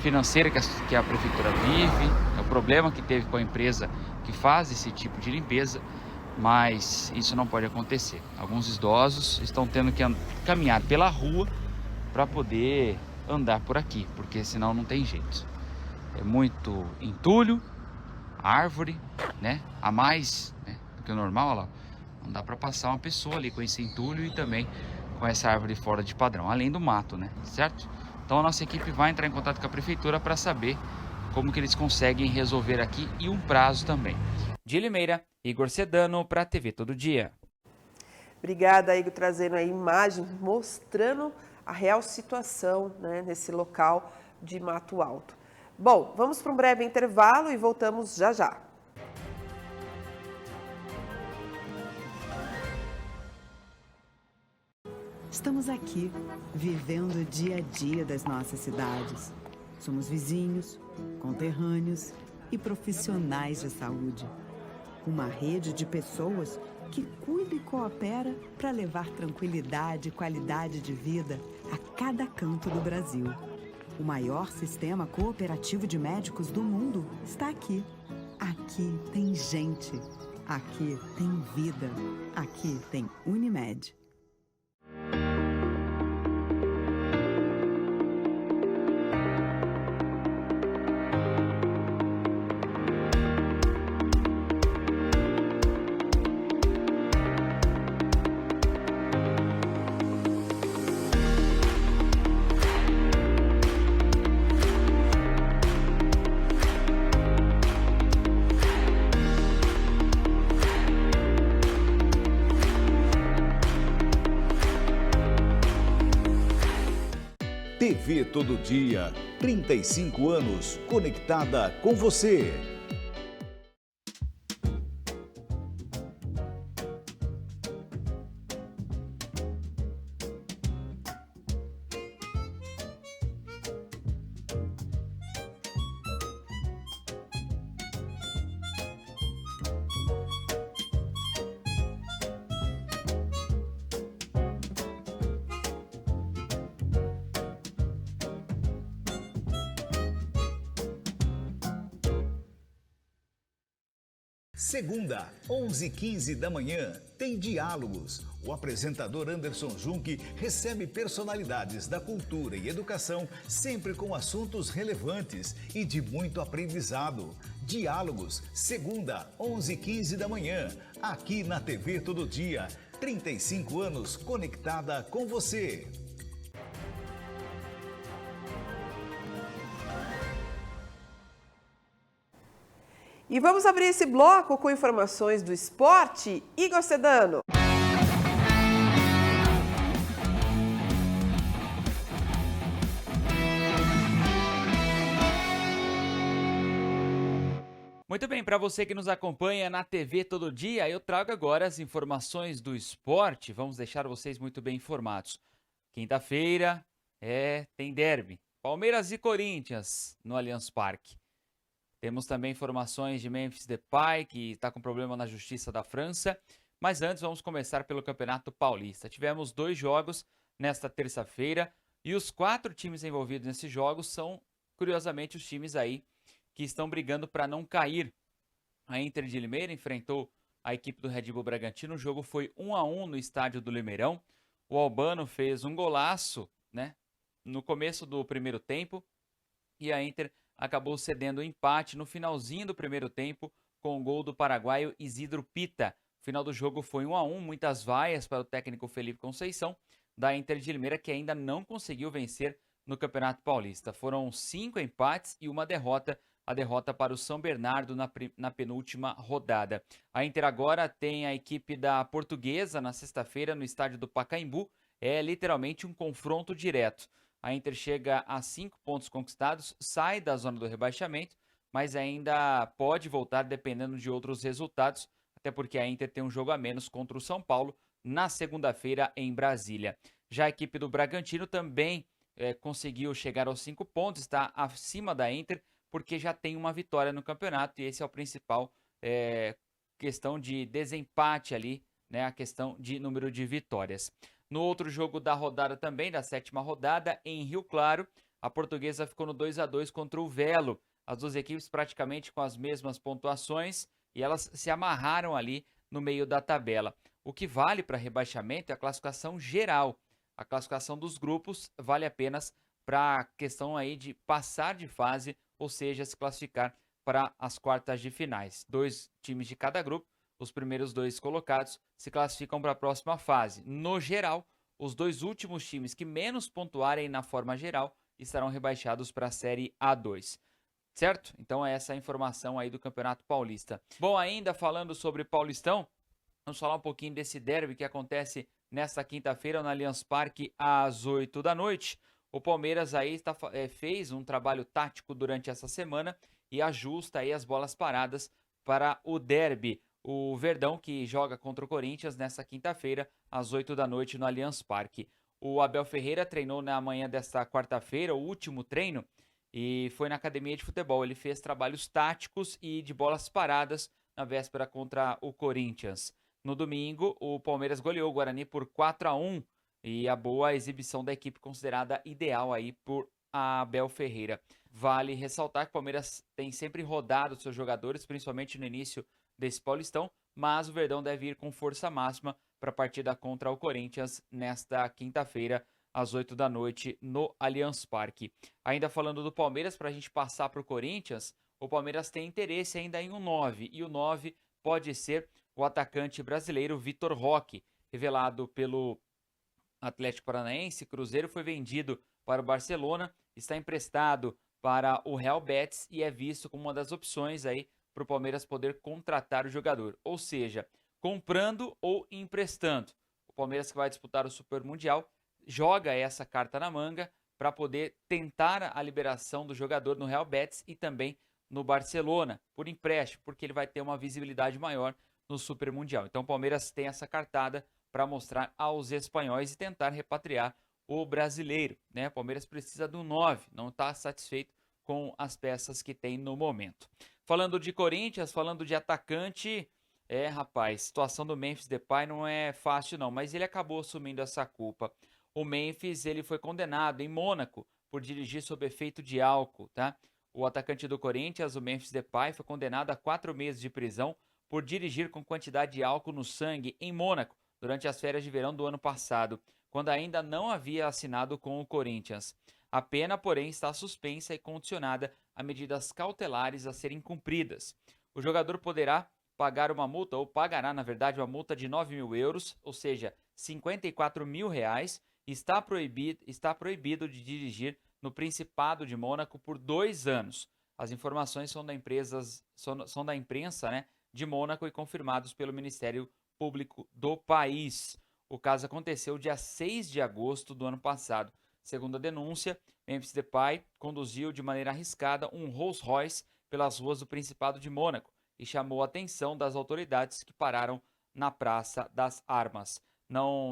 financeira que a prefeitura vive, o problema que teve com a empresa que faz esse tipo de limpeza, mas isso não pode acontecer. Alguns idosos estão tendo que caminhar pela rua para poder andar por aqui, porque senão não tem jeito. É muito entulho, árvore, a mais do que o normal, olha lá. Não dá para passar uma pessoa ali com esse entulho e também com essa árvore fora de padrão, além do mato, certo? Então a nossa equipe vai entrar em contato com a prefeitura para saber como que eles conseguem resolver aqui e um prazo também. De Limeira, Igor Sedano para a TV Todo Dia. Obrigada, Igor, trazendo a imagem, mostrando a real situação nesse local de Mato Alto. Bom, vamos para um breve intervalo e voltamos já já. Estamos aqui, vivendo o dia a dia das nossas cidades. Somos vizinhos, conterrâneos e profissionais de saúde. Uma rede de pessoas que cuida e coopera para levar tranquilidade e qualidade de vida a cada canto do Brasil. O maior sistema cooperativo de médicos do mundo está aqui Aqui tem gente. Aqui tem vida. Aqui tem Unimed. TV Todo Dia, 35 anos, conectada com você. Segunda, 11h15 da manhã, tem Diálogos. O apresentador Anderson Junque recebe personalidades da cultura e educação, sempre com assuntos relevantes e de muito aprendizado. Diálogos, segunda, 11h15 da manhã, aqui na TV Todo Dia. 35 anos conectada com você. E vamos abrir esse bloco com informações do esporte. Igor Sedano. Muito bem, para você que nos acompanha na TV Todo Dia, eu trago agora as informações do esporte. Vamos deixar vocês muito bem informados. Quinta-feira tem derby. Palmeiras e Corinthians no Allianz Parque. Temos também informações de Memphis Depay, que está com problema na Justiça da França. Mas antes, vamos começar pelo Campeonato Paulista. Tivemos 2 jogos nesta terça-feira e os 4 times envolvidos nesses jogos são, curiosamente, os times aí que estão brigando para não cair. A Inter de Limeira enfrentou a equipe do Red Bull Bragantino. O jogo foi 1-1 no estádio do Limeirão. O Albano fez um golaço, né, no começo do primeiro tempo e a Inter acabou cedendo o empate no finalzinho do primeiro tempo com o gol do paraguaio Isidro Pita. O final do jogo foi 1-1, muitas vaias para o técnico Felipe Conceição, da Inter de Limeira, que ainda não conseguiu vencer no Campeonato Paulista. Foram 5 empates e uma derrota, a derrota para o São Bernardo na penúltima rodada. A Inter agora tem a equipe da Portuguesa na sexta-feira no estádio do Pacaembu. É literalmente um confronto direto. A Inter chega a 5 pontos conquistados, sai da zona do rebaixamento, mas ainda pode voltar dependendo de outros resultados, até porque a Inter tem um jogo a menos contra o São Paulo na segunda-feira em Brasília. Já a equipe do Bragantino também conseguiu chegar aos 5 pontos, está acima da Inter, porque já tem uma vitória no campeonato e esse é o principal questão de desempate ali, né, a questão de número de vitórias. No outro jogo da rodada também, da 7ª rodada, em Rio Claro, a Portuguesa ficou no 2-2 contra o Velo. As duas equipes praticamente com as mesmas pontuações e elas se amarraram ali no meio da tabela. O que vale para rebaixamento é a classificação geral. A classificação dos grupos vale apenas para a questão aí de passar de fase, ou seja, se classificar para as quartas de finais. 2 times de cada grupo. Os primeiros 2 colocados se classificam para a próxima fase. No geral, os 2 últimos times que menos pontuarem na forma geral estarão rebaixados para a Série A2. Certo? Então é essa a informação aí do Campeonato Paulista. Bom, ainda falando sobre Paulistão, vamos falar um pouquinho desse derby que acontece nesta quinta-feira no Allianz Parque às 8 da noite. O Palmeiras aí fez um trabalho tático durante essa semana e ajusta aí as bolas paradas para o derby. O Verdão, que joga contra o Corinthians nessa quinta-feira, às 8 da noite no Allianz Parque. O Abel Ferreira treinou na manhã desta quarta-feira, o último treino, e foi na academia de futebol. Ele fez trabalhos táticos e de bolas paradas na véspera contra o Corinthians. No domingo, o Palmeiras goleou o Guarani por 4-1 e a boa exibição da equipe considerada ideal aí por Abel Ferreira. Vale ressaltar que o Palmeiras tem sempre rodado seus jogadores, principalmente no início desse Paulistão, mas o Verdão deve ir com força máxima para a partida contra o Corinthians nesta quinta-feira, às 8 da noite, no Allianz Parque. Ainda falando do Palmeiras, para a gente passar para o Corinthians, o Palmeiras tem interesse ainda em um 9, e o 9 pode ser o atacante brasileiro Vitor Roque, revelado pelo Atlético Paranaense. Cruzeiro foi vendido para o Barcelona, está emprestado para o Real Betis e é visto como uma das opções aí para o Palmeiras poder contratar o jogador, ou seja, comprando ou emprestando. O Palmeiras, que vai disputar o Super Mundial, joga essa carta na manga para poder tentar a liberação do jogador no Real Betis e também no Barcelona, por empréstimo, porque ele vai ter uma visibilidade maior no Super Mundial. Então o Palmeiras tem essa cartada para mostrar aos espanhóis e tentar repatriar o brasileiro, né? O Palmeiras precisa do 9, não está satisfeito com as peças que tem no momento. Falando de Corinthians, falando de atacante, rapaz, situação do Memphis Depay não é fácil não, mas ele acabou assumindo essa culpa. O Memphis, ele foi condenado em Mônaco por dirigir sob efeito de álcool, tá? O atacante do Corinthians, o Memphis Depay, foi condenado a 4 meses de prisão por dirigir com quantidade de álcool no sangue em Mônaco durante as férias de verão do ano passado, quando ainda não havia assinado com o Corinthians. A pena, porém, está suspensa e condicionada a medidas cautelares a serem cumpridas. O jogador poderá pagar uma multa, ou pagará, na verdade, uma multa de 9 mil euros, ou seja, 54 mil reais, e está proibido de dirigir no Principado de Mônaco por 2 anos. As informações são da imprensa, né, de Mônaco e confirmados pelo Ministério Público do país. O caso aconteceu dia 6 de agosto do ano passado. Segundo a denúncia, Memphis Depay conduziu de maneira arriscada um Rolls Royce pelas ruas do Principado de Mônaco e chamou a atenção das autoridades, que pararam na Praça das Armas.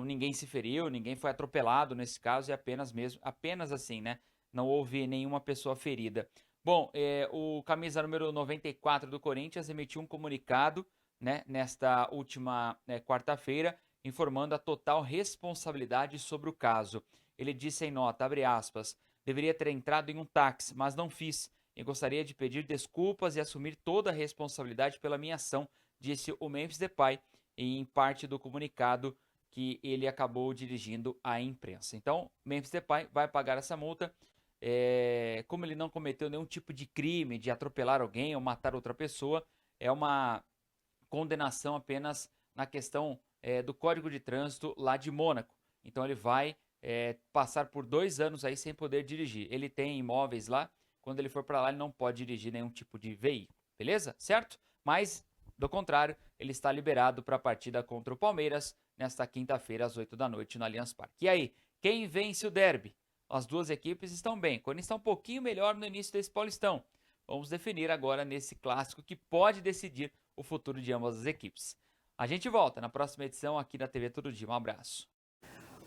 Ninguém se feriu, ninguém foi atropelado nesse caso, e apenas assim, né? Não houve nenhuma pessoa ferida. Bom, o camisa número 94 do Corinthians emitiu um comunicado, né, nesta última quarta-feira, informando a total responsabilidade sobre o caso. Ele disse em nota, abre aspas, deveria ter entrado em um táxi, mas não fiz, e gostaria de pedir desculpas e assumir toda a responsabilidade pela minha ação, disse o Memphis Depay, em parte do comunicado que ele acabou dirigindo à imprensa. Então, Memphis Depay vai pagar essa multa. Como ele não cometeu nenhum tipo de crime de atropelar alguém ou matar outra pessoa, é uma condenação apenas na questão do Código de Trânsito lá de Mônaco. Então ele vai passar por 2 anos aí sem poder dirigir. Ele tem imóveis lá, quando ele for para lá ele não pode dirigir nenhum tipo de veículo, beleza? Certo? Mas, do contrário, ele está liberado para a partida contra o Palmeiras nesta quinta-feira às 8 da noite no Allianz Parque. E aí, quem vence o derby? As duas equipes estão bem. O Corinthians está um pouquinho melhor no início desse Paulistão. Vamos definir agora nesse clássico que pode decidir o futuro de ambas as equipes. A gente volta na próxima edição aqui da TV Todo Dia. Um abraço.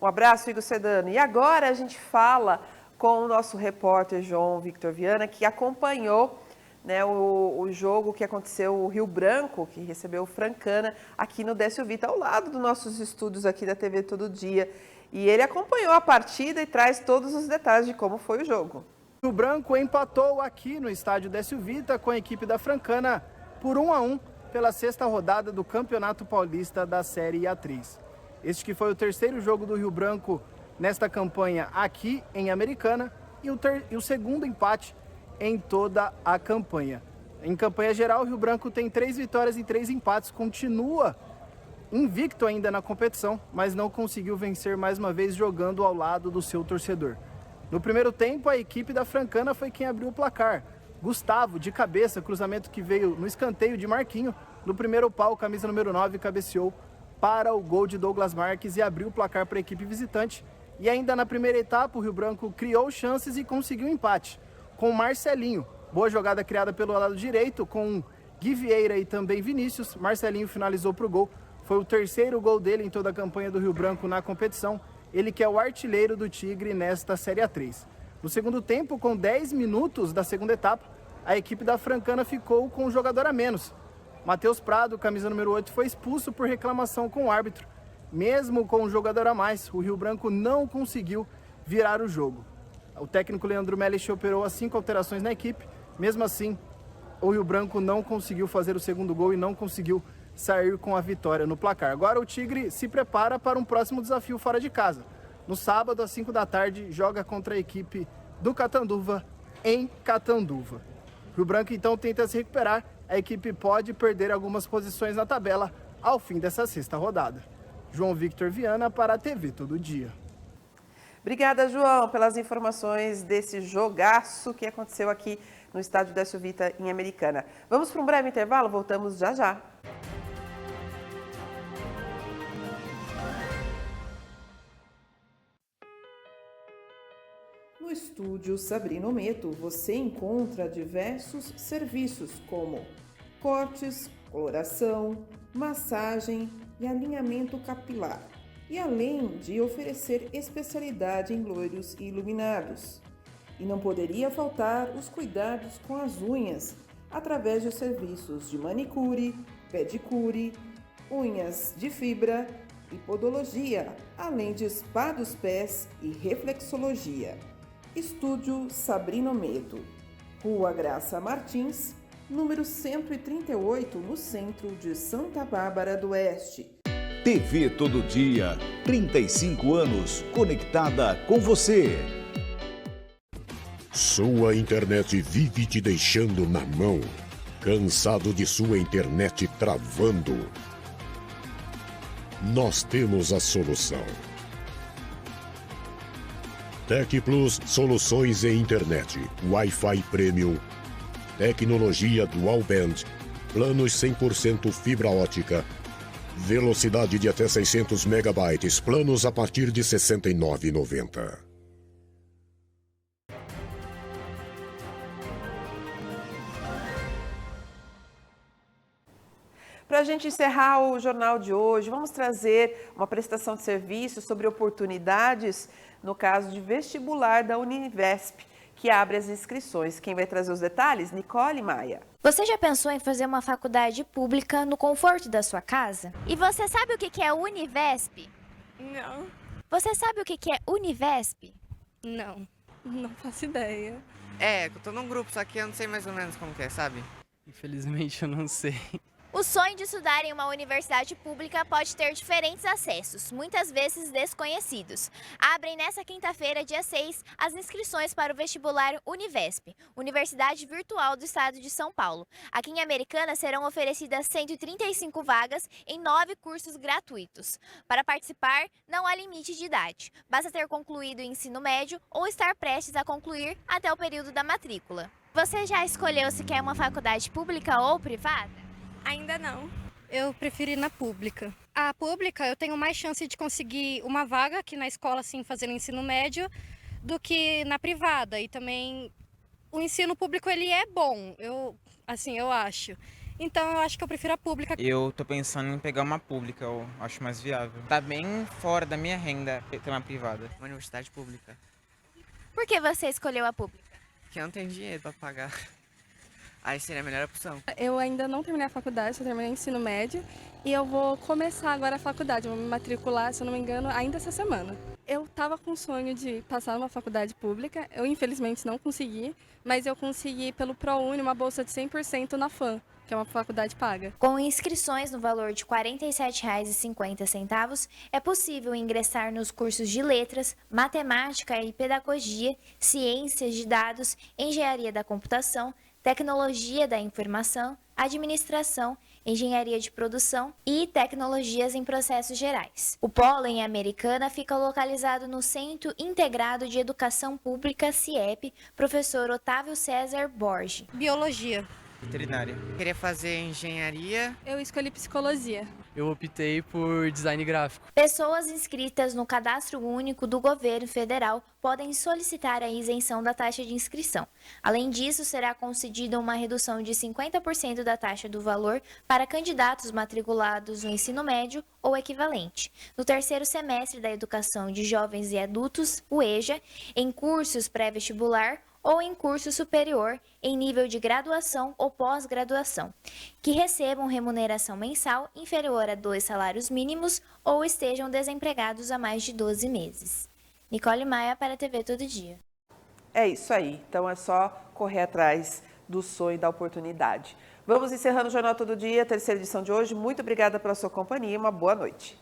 Um abraço, Igor Sedano. E agora a gente fala com o nosso repórter João Victor Viana, que acompanhou, né, o jogo que aconteceu, o Rio Branco, que recebeu o Francana aqui no Décio Vita, ao lado dos nossos estúdios aqui da TV Todo Dia. E ele acompanhou a partida e traz todos os detalhes de como foi o jogo. O Rio Branco empatou aqui no estádio Décio Vita com a equipe da Francana por 1-1 pela 6ª rodada do Campeonato Paulista da Série A3. Este que foi o 3º jogo do Rio Branco nesta campanha aqui em Americana e o segundo empate em toda a campanha. Em campanha geral, o Rio Branco tem 3 vitórias e 3 empates, continua invicto ainda na competição, mas não conseguiu vencer mais uma vez jogando ao lado do seu torcedor. No primeiro tempo, a equipe da Francana foi quem abriu o placar. Gustavo, de cabeça, cruzamento que veio no escanteio de Marquinho. No primeiro pau, camisa número 9 cabeceou para o gol de Douglas Marques e abriu o placar para a equipe visitante. E ainda na primeira etapa, o Rio Branco criou chances e conseguiu um empate com Marcelinho. Boa jogada criada pelo lado direito com Gui Vieira e também Vinícius. Marcelinho finalizou para o gol. Foi o 3º gol dele em toda a campanha do Rio Branco na competição. Ele que é o artilheiro do Tigre nesta Série A3. No segundo tempo, com 10 minutos da segunda etapa, a equipe da Francana ficou com um jogador a menos. Matheus Prado, camisa número 8, foi expulso por reclamação com o árbitro. Mesmo com um jogador a mais, o Rio Branco não conseguiu virar o jogo. O técnico Leandro Melech operou as 5 alterações na equipe. Mesmo assim, o Rio Branco não conseguiu fazer o segundo gol e não conseguiu sair com a vitória no placar. Agora o Tigre se prepara para um próximo desafio fora de casa. No sábado, às 5 da tarde, joga contra a equipe do Catanduva, em Catanduva. O Rio Branco, então, tenta se recuperar. A equipe pode perder algumas posições na tabela ao fim dessa 6ª rodada. João Victor Viana para a TV Todo Dia. Obrigada, João, pelas informações desse jogaço que aconteceu aqui no estádio Décio Vita, em Americana. Vamos para um breve intervalo, voltamos já já. No estúdio Sabrina Meto, você encontra diversos serviços como cortes, coloração, massagem e alinhamento capilar. E além de oferecer especialidade em loiros e iluminados. E não poderia faltar os cuidados com as unhas, através de serviços de manicure, pedicure, unhas de fibra e podologia, além de spa dos pés e reflexologia. Estúdio Sabrina Meto, Rua Graça Martins, número 138, no centro de Santa Bárbara do Oeste. TV Todo Dia, 35 anos conectada com você. Sua internet vive te deixando na mão. Cansado de sua internet travando? Nós temos a solução. Tec Plus Soluções em Internet, Wi-Fi Premium, tecnologia Dual Band, planos 100% fibra ótica, velocidade de até 600 megabytes, planos a partir de R$ 69,90. Para a gente encerrar o jornal de hoje, vamos trazer uma prestação de serviço sobre oportunidades no caso de vestibular da Univesp, que abre as inscrições. Quem vai trazer os detalhes? Nicole Maia. Você já pensou em fazer uma faculdade pública no conforto da sua casa? E você sabe o que é Univesp? Não. Você sabe o que é Univesp? Não, não faço ideia. Eu tô num grupo, só que eu não sei mais ou menos como que é, sabe? Infelizmente eu não sei. O sonho de estudar em uma universidade pública pode ter diferentes acessos, muitas vezes desconhecidos. Abrem nesta quinta-feira, dia 6, as inscrições para o vestibular Univesp, Universidade Virtual do Estado de São Paulo. Aqui em Americana serão oferecidas 135 vagas em 9 cursos gratuitos. Para participar, não há limite de idade. Basta ter concluído o ensino médio ou estar prestes a concluir até o período da matrícula. Você já escolheu se quer uma faculdade pública ou privada? Ainda não. Eu prefiro ir na pública. A pública eu tenho mais chance de conseguir uma vaga aqui na escola, assim, fazendo ensino médio, do que na privada. E também o ensino público ele é bom, eu acho. Então eu acho que eu prefiro a pública. Eu tô pensando em pegar uma pública, eu acho mais viável. Tá bem fora da minha renda ter uma privada. Uma universidade pública. Por que você escolheu a pública? Porque eu não tenho dinheiro pra pagar. Aí seria a melhor opção. Eu ainda não terminei a faculdade, só terminei o ensino médio. E eu vou começar agora a faculdade, vou me matricular, se eu não me engano, ainda essa semana. Eu estava com o sonho de passar numa faculdade pública, eu infelizmente não consegui, mas eu consegui pelo ProUni uma bolsa de 100% na FAM, que é uma faculdade paga. Com inscrições no valor de R$ 47,50, é possível ingressar nos cursos de Letras, Matemática e Pedagogia, Ciências de Dados, Engenharia da Computação, Tecnologia da Informação, Administração, Engenharia de Produção e Tecnologias em Processos Gerais. O polo em Americana fica localizado no Centro Integrado de Educação Pública, CIEP, professor Otávio César Borges. Biologia. Veterinária. Queria fazer engenharia. Eu escolhi psicologia. Eu optei por design gráfico. Pessoas inscritas no Cadastro Único do Governo Federal podem solicitar a isenção da taxa de inscrição. Além disso, será concedida uma redução de 50% da taxa do valor para candidatos matriculados no ensino médio ou equivalente, no terceiro semestre da Educação de Jovens e Adultos, o EJA, em cursos pré-vestibular ou em curso superior em nível de graduação ou pós-graduação, que recebam remuneração mensal inferior a 2 salários mínimos ou estejam desempregados há mais de 12 meses. Nicole Maia para a TV Todo Dia. É isso aí. Então é só correr atrás do sonho e da oportunidade. Vamos encerrando o Jornal Todo Dia, terceira edição de hoje. Muito obrigada pela sua companhia e uma boa noite.